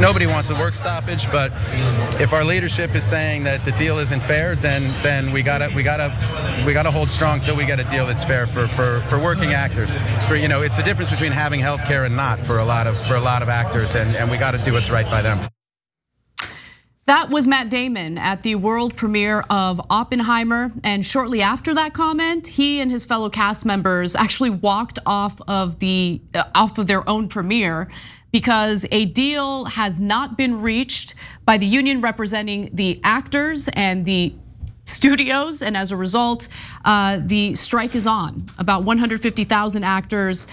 nobody wants a work stoppage, but if our leadership is saying that the deal isn't fair, then we gotta hold strong till we get a deal that's fair for working actors. It's the difference between having health care and not for a lot of actors, and we got to do what's right by them. That was Matt Damon at the world premiere of Oppenheimer, and shortly after that comment, he and his fellow cast members actually walked off of their own premiere because a deal has not been reached by the union representing the actors and the studios, and as a result, the strike is on. About 150,000 actors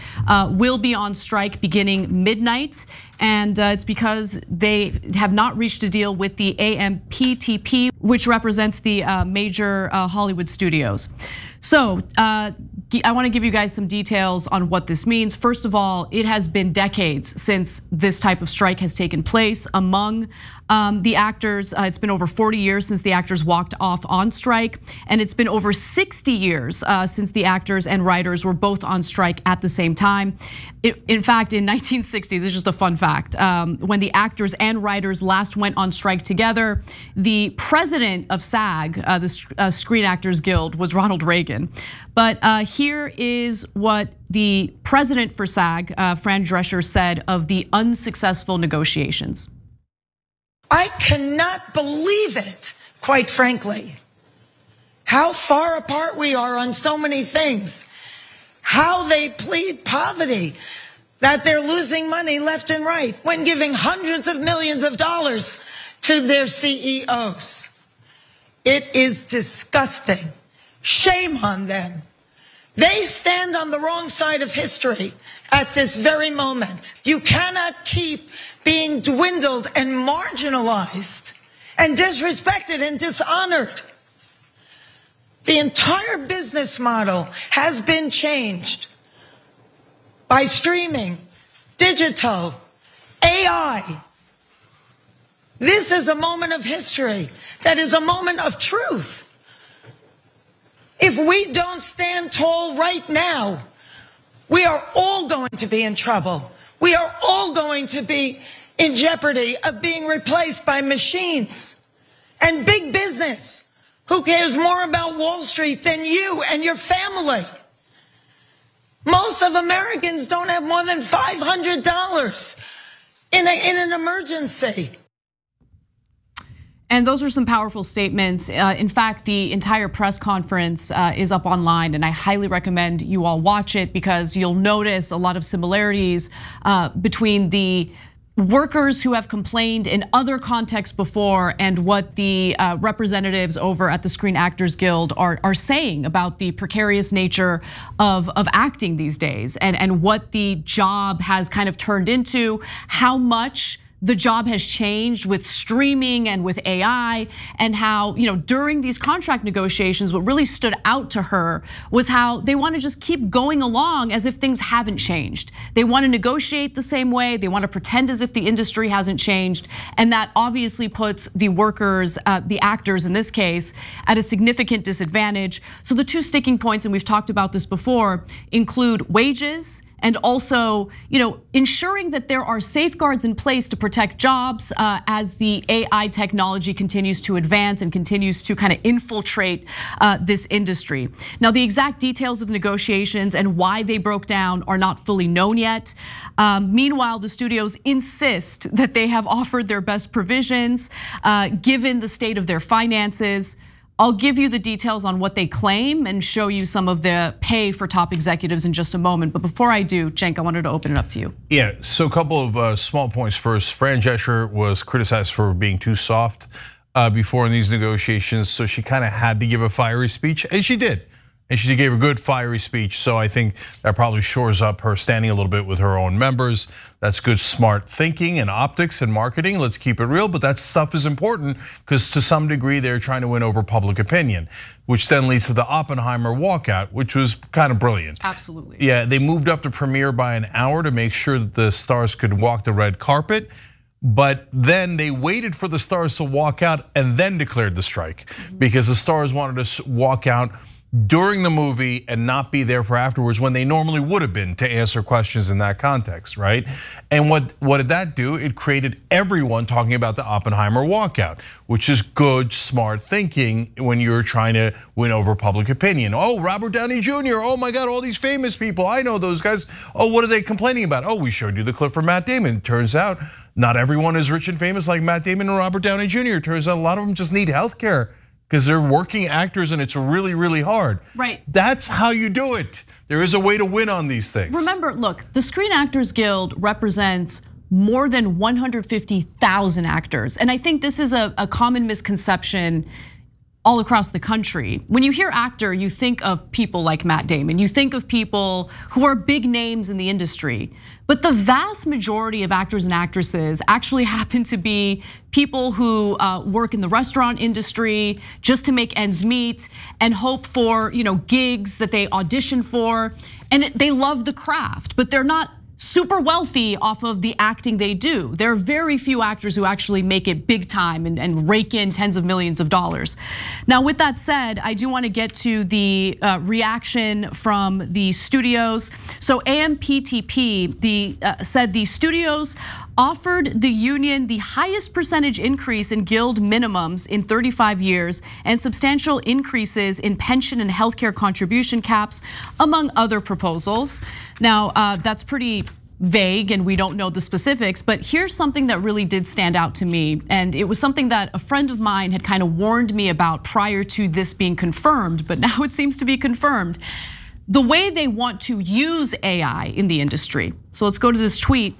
will be on strike beginning midnight, and it's because they have not reached a deal with the AMPTP, which represents the major Hollywood studios. So I want to give you guys some details on what this means. First of all, it has been decades since this type of strike has taken place among the actors. It's been over 40 years since the actors walked off on strike, and it's been over 60 years since the actors and writers were both on strike at the same time. In fact, in 1960, this is just a fun fact, when the actors and writers last went on strike together, the president of SAG, the Screen Actors Guild, was Ronald Reagan. But here is what the president for SAG, Fran Drescher, said of the unsuccessful negotiations. I cannot believe it, quite frankly, how far apart we are on so many things. How they plead poverty, that they're losing money left and right when giving hundreds of millions of dollars to their CEOs. It is disgusting. Shame on them. They stand on the wrong side of history at this very moment. You cannot keep being dwindled and marginalized and disrespected and dishonored. The entire business model has been changed by streaming, digital, AI. This is a moment of history that is a moment of truth. If we don't stand tall right now, we are all going to be in trouble. We are all going to be in jeopardy of being replaced by machines and big business. Who cares more about Wall Street than you and your family? Most of Americans don't have more than $500 in an emergency. And those are some powerful statements. In fact, the entire press conference is up online, and I highly recommend you all watch it because you'll notice a lot of similarities between the workers who have complained in other contexts before and what the representatives over at the Screen Actors Guild are saying about the precarious nature of acting these days and what the job has kind of turned into, how much the job has changed with streaming and with AI, and how, during these contract negotiations, what really stood out to her was how they want to just keep going along as if things haven't changed. They want to negotiate the same way, they want to pretend as if the industry hasn't changed, and that obviously puts the workers, the actors in this case, at a significant disadvantage. So the two sticking points, and we've talked about this before, include wages and also, ensuring that there are safeguards in place to protect jobs as the AI technology continues to advance and continues to kind of infiltrate this industry. Now, the exact details of negotiations and why they broke down are not fully known yet. Meanwhile, the studios insist that they have offered their best provisions given the state of their finances. I'll give you the details on what they claim and show you some of the pay for top executives in just a moment. But before I do, Cenk, I wanted to open it up to you. Yeah, so a couple of small points first. Fran Drescher was criticized for being too soft before in these negotiations, so she kind of had to give a fiery speech, and she did. And she gave a good fiery speech, so I think that probably shores up her standing a little bit with her own members. That's good, smart thinking and optics and marketing. Let's keep it real, but that stuff is important because to some degree they're trying to win over public opinion, which then leads to the Oppenheimer walkout, which was kind of brilliant. Absolutely. Yeah, they moved up the premiere by an hour to make sure that the stars could walk the red carpet. But then they waited for the stars to walk out and then declared the strike because the stars wanted to walk out during the movie and not be there for afterwards when they normally would have been to answer questions in that context, right? And what did that do? It created everyone talking about the Oppenheimer walkout, which is good, smart thinking when you're trying to win over public opinion. Oh, Robert Downey Jr., oh my God, all these famous people, I know those guys. Oh, what are they complaining about? Oh, we showed you the clip from Matt Damon. It turns out not everyone is rich and famous like Matt Damon and Robert Downey Jr. It turns out a lot of them just need healthcare because they're working actors and it's really, really hard. Right. That's how you do it. There is a way to win on these things. Remember, look, the Screen Actors Guild represents more than 150,000 actors. And I think this is a common misconception all across the country. When you hear actor, you think of people like Matt Damon. You think of people who are big names in the industry. But the vast majority of actors and actresses actually happen to be people who work in the restaurant industry just to make ends meet and hope for gigs that they audition for. And they love the craft, but they're not super wealthy off of the acting they do. There are very few actors who actually make it big time and rake in tens of millions of dollars. Now, with that said, I do want to get to the reaction from the studios. So AMPTP said the studios offered the union the highest percentage increase in guild minimums in 35 years and substantial increases in pension and healthcare contribution caps, among other proposals. Now, that's pretty vague and we don't know the specifics, but here's something that really did stand out to me. And it was something that a friend of mine had kind of warned me about prior to this being confirmed, but now it seems to be confirmed. The way they want to use AI in the industry. So let's go to this tweet.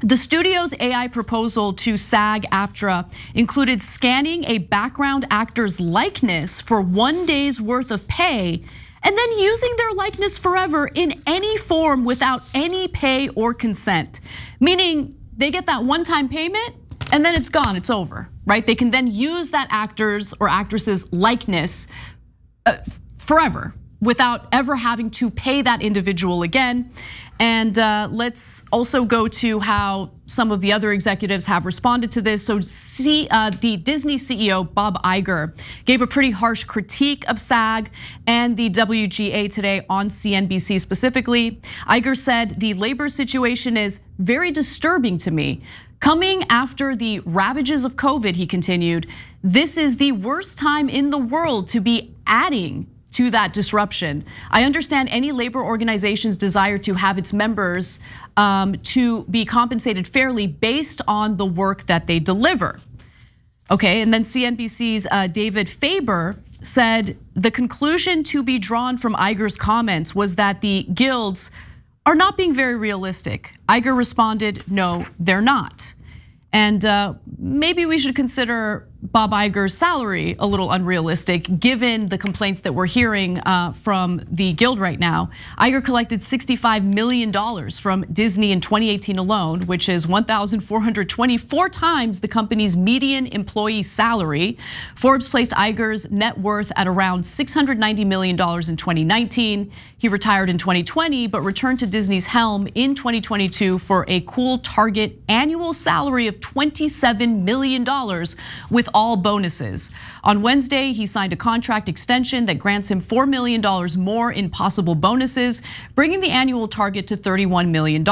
The studio's AI proposal to SAG-AFTRA included scanning a background actor's likeness for 1 day's worth of pay and then using their likeness forever in any form without any pay or consent. Meaning they get that one-time payment and then it's gone, it's over, right? They can then use that actor's or actress's likeness forever without ever having to pay that individual again. And let's also go to how some of the other executives have responded to this. So the Disney CEO, Bob Iger, gave a pretty harsh critique of SAG and the WGA today on CNBC specifically. Iger said, the labor situation is very disturbing to me. Coming after the ravages of COVID, he continued, this is the worst time in the world to be adding to that disruption. I understand any labor organization's desire to have its members to be compensated fairly based on the work that they deliver. Okay, and then CNBC's David Faber said the conclusion to be drawn from Iger's comments was that the guilds are not being very realistic. Iger responded, no, they're not. And maybe we should consider Bob Iger's salary a little unrealistic given the complaints that we're hearing from the Guild right now. Iger collected $65 million from Disney in 2018 alone, which is 1,424 times the company's median employee salary. Forbes placed Iger's net worth at around $690 million in 2019. He retired in 2020, but returned to Disney's helm in 2022 for a cool target annual salary of $27 million with all bonuses. On Wednesday, he signed a contract extension that grants him $4 million more in possible bonuses, bringing the annual target to $31 million.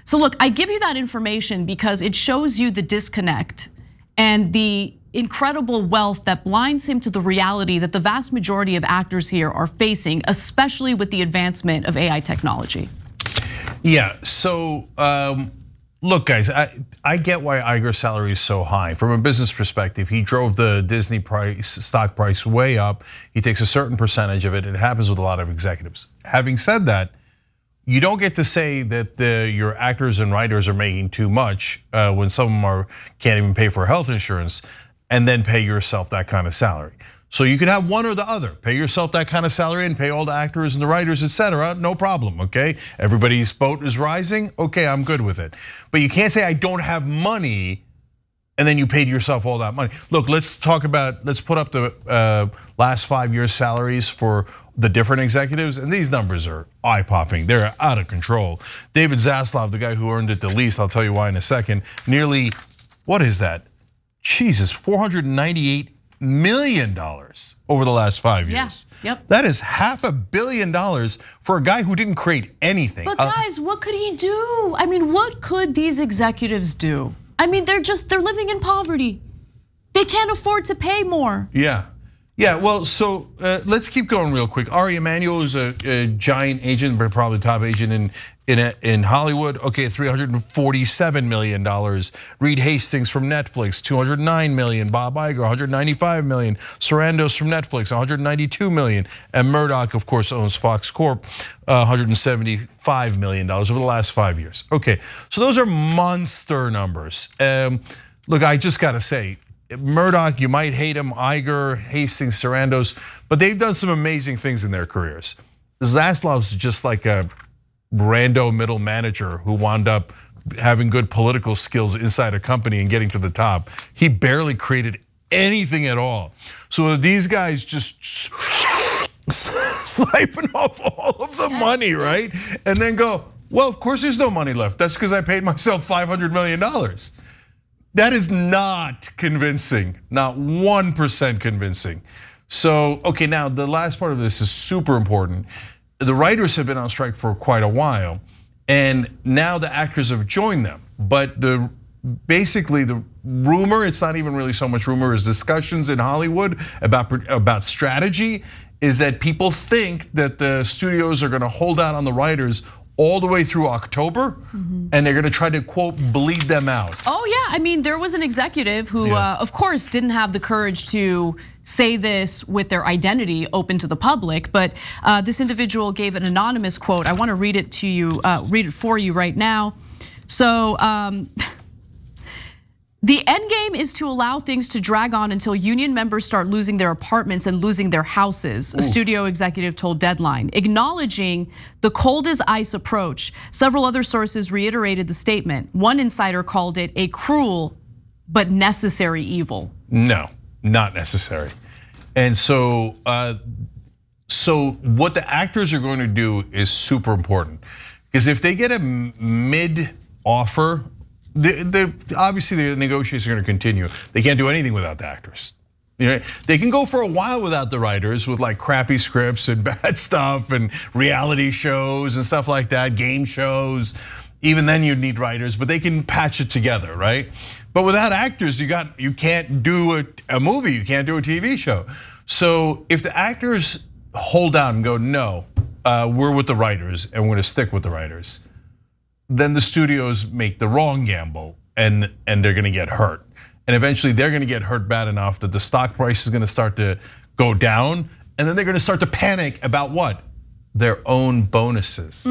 So look, I give you that information because it shows you the disconnect and the incredible wealth that blinds him to the reality that the vast majority of actors here are facing, especially with the advancement of AI technology. Yeah, so look, guys, I get why Iger's salary is so high. From a business perspective, he drove the Disney stock price way up. He takes a certain percentage of it. It happens with a lot of executives. Having said that, you don't get to say that your actors and writers are making too much when some of them can't even pay for health insurance and then pay yourself that kind of salary. So you can have one or the other. Pay yourself that kind of salary and pay all the actors and the writers, etc. No problem, okay? Everybody's boat is rising, okay, I'm good with it. But you can't say I don't have money and then you paid yourself all that money. Look, let's put up the last 5 years' salaries for the different executives, and these numbers are eye-popping. They're out of control. David Zaslav, the guy who earned it the least, I'll tell you why in a second, nearly, what is that? Jesus, million over the last 5 years. Yeah, yep. That is $500 million for a guy who didn't create anything. But guys, what could he do? I mean, what could these executives do? I mean, they're living in poverty. They can't afford to pay more. Yeah. Yeah, well, so let's keep going real quick. Ari Emanuel is a giant agent, but probably top agent in Hollywood. Okay, $347 million. Reed Hastings from Netflix, $209 million. Bob Iger, $195 million. Sarandos from Netflix, $192 million. And Murdoch, of course, owns Fox Corp, $175 million over the last 5 years. Okay, so those are monster numbers. Look, I just gotta say, Murdoch, you might hate him, Iger, Hastings, Sarandos, but they've done some amazing things in their careers. Zaslav's just like a rando middle manager who wound up having good political skills inside a company and getting to the top. He barely created anything at all. So these guys just siphon off all of the money, right? And then go, well, of course there's no money left. That's because I paid myself $500 million. That is not convincing, not 1% convincing. So, okay, now the last part of this is super important. The writers have been on strike for quite a while, and now the actors have joined them. But basically the rumor, it's not even really so much rumor as discussions in Hollywood about strategy, is that people think that the studios are gonna hold out on the writers all the way through October, and they're gonna try to, quote, bleed them out. Oh yeah, I mean, there was an executive who, of course, didn't have the courage to say this with their identity open to the public, but this individual gave an anonymous quote. I wanna read it to you, read it for you right now. So, the end game is to allow things to drag on until union members start losing their apartments and losing their houses, a studio executive told Deadline. Acknowledging the cold as ice approach, several other sources reiterated the statement. One insider called it a cruel but necessary evil. No, not necessary. And so what the actors are going to do is super important. Because if they get a mid offer, obviously the negotiations are going to continue. They can't do anything without the actors. They can go for a while without the writers with like crappy scripts and bad stuff and reality shows and stuff like that, game shows. Even then you need writers, but they can patch it together, right? But without actors, you can't do a movie, you can't do a TV show. So if the actors hold out and go, no, we're with the writers and we're gonna stick with the writers, then the studios make the wrong gamble and they're gonna get hurt. And eventually they're gonna get hurt bad enough that the stock price is gonna start to go down, and then they're gonna start to panic about what? Their own bonuses,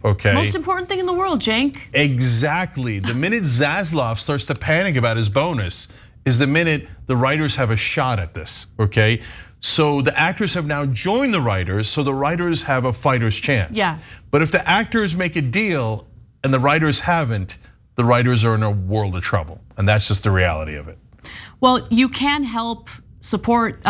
okay? Most important thing in the world, Cenk. Exactly, the minute Zaslav starts to panic about his bonus is the minute the writers have a shot at this, okay? So the actors have now joined the writers, so the writers have a fighter's chance. Yeah. But if the actors make a deal and the writers haven't, the writers are in a world of trouble, and that's just the reality of it. Well, you can help support,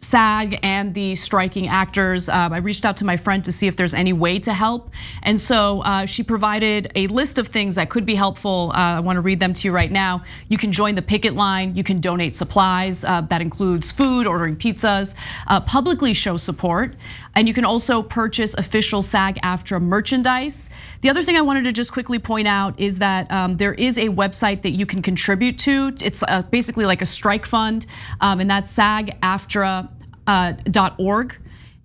SAG and the striking actors. I reached out to my friend to see if there's any way to help, and so she provided a list of things that could be helpful. I want to read them to you right now. You can join the picket line. You can donate supplies. That includes food, ordering pizzas, publicly show support, and you can also purchase official SAG-AFTRA merchandise. The other thing I wanted to just quickly point out is that there is a website that you can contribute to. It's basically like a strike fund, and that's SAG-AFTRA.org.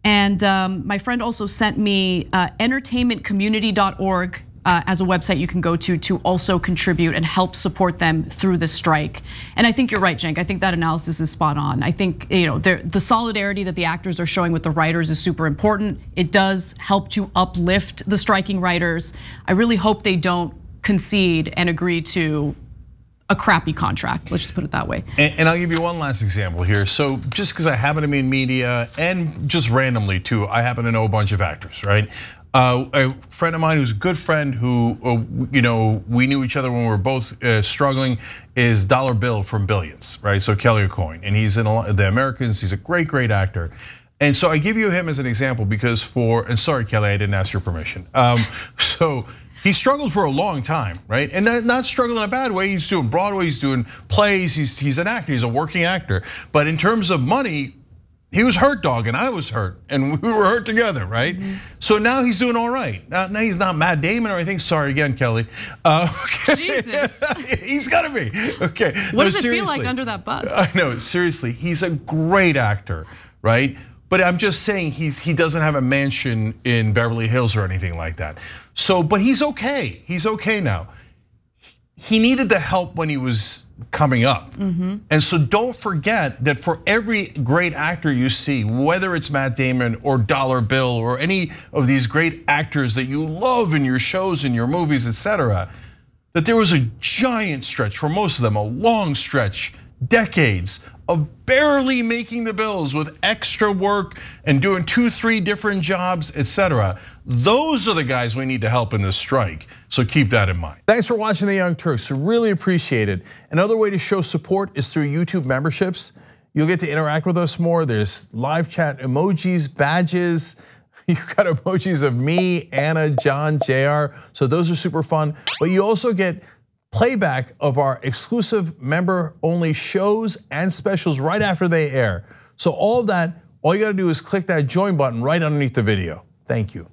And my friend also sent me entertainmentcommunity.org as a website you can go to also contribute and help support them through the strike. And I think you're right, Cenk. I think that analysis is spot on. I think the solidarity that the actors are showing with the writers is super important. It does help to uplift the striking writers. I really hope they don't concede and agree to a crappy contract, let's just put it that way. And I'll give you one last example here. So just because I happen to be in media, and just randomly too, I happen to know a bunch of actors, right? A friend of mine who's a good friend who, we knew each other when we were both struggling, is Dollar Bill from Billions, right? So Kelly Coyne, and he's in The Americans, he's a great, great actor. And so I give you him as an example because and sorry Kelly, I didn't ask your permission. So He struggled for a long time, right? And not struggling in a bad way. He's doing Broadway, he's doing plays, he's an actor, he's a working actor. But in terms of money, he was hurt, dog, and I was hurt, and we were hurt together, right? So now he's doing all right. Now he's not Matt Damon or anything. Sorry again, Kelly. Okay. Jesus. He's gotta be, okay. What does it feel like under that bus? I know, seriously, he's a great actor, right? But I'm just saying he doesn't have a mansion in Beverly Hills or anything like that. So, but he's okay. He's okay now. He needed the help when he was coming up. And so don't forget that for every great actor you see, whether it's Matt Damon or Dollar Bill or any of these great actors that you love in your shows, in your movies, etc., that there was a giant stretch for most of them, a long stretch, decades of barely making the bills with extra work and doing 2-3 different jobs, etc. Those are the guys we need to help in this strike. So keep that in mind. Thanks for watching The Young Turks. Really appreciate it. Another way to show support is through YouTube memberships. You'll get to interact with us more. There's live chat emojis, badges. You've got emojis of me, Anna, John, JR. So those are super fun. But you also get playback of our exclusive member-only shows and specials right after they air. So all of that, all you gotta do is click that join button right underneath the video. Thank you.